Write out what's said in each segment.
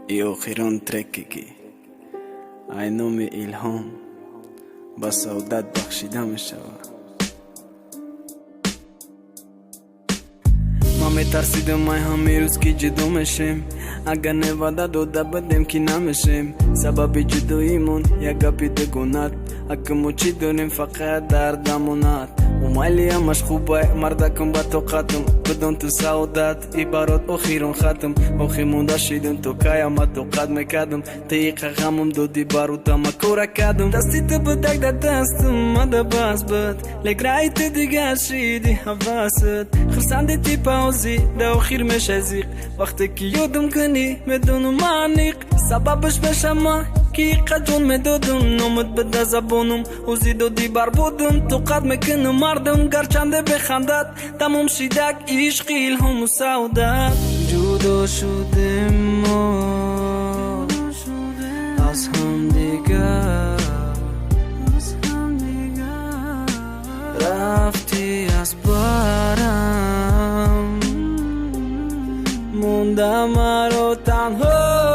آخرین ترکی اینام الهام با سعادت بخشیده می شود. ما می ترسیدم ما همه روز که جدا میشیم، اگر نواده داده بدیم که نمیشیم. سبب جداییمون یک گپی دگونت، اگه ما چی داریم فقط دردمونت. اومالی همش خوبه مردکم با طاقتم، بدون تو سعادت عبارت آخرون ختم. آخی مونده شیدن تو قیامت طاقت میکردم، طریق غمم دادی باروتا ما کورا کردم. دستی تو بدک در دستم مده بس بد، لگ رای تو دیگه شیدی حواست. خرسنده تی پاوزی ده آخر میشه زیق، وقتی که یادم کنی میدونم معنیق. سببش بشم که قجون میدادم، نامت بده زبانم اوزی دادی بر بودم. تو قد میکنم مردم گرچنده بخندد، تمام شیدک عشق الهام و سعادت. جدا شدیم ما از هم دیگر، رفتی از برم مونده مرا تنها.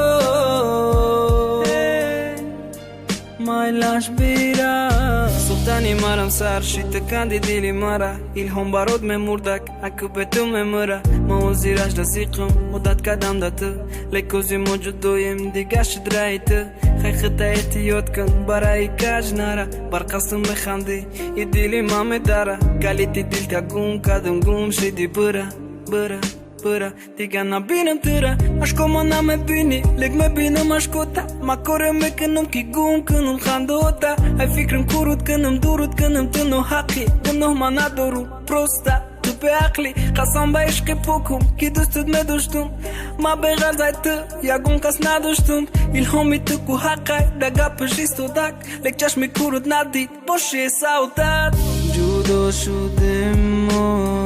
مایلاش بیره سوختنی مرم سر شیط کندی دیلی مرا. الهام برات میمردک اکو به تو میمره. ما و زیرش رسیقم مدت کدم ده تو، لیکوزی موجود دویم دیگه شد رای تو. خیخت احتیاط کن برای کج نره، بر قسم بخندی ای دیلی ما میداره. گلیتی دیل تا گم کدم گم شدی بره بره بره دیگه نبینم تره. عشقو ما نمیبینی لیک میبینم عشقو تا. ما کاره میکنم که گم کنم خنده تا. ای فکرم کرود کنم دورود کنم تو نو حقی، گناه ما ندارم پروسته تو به عقلی. قسم به عشق پاکم که دوستت میداشتم، ما به غرض تو یگون کس نداشتم. الهامی تو که حقی دگه پشیست و دک، لیک چشمی کرود ندید باشه سعادت. جدا شدیم ما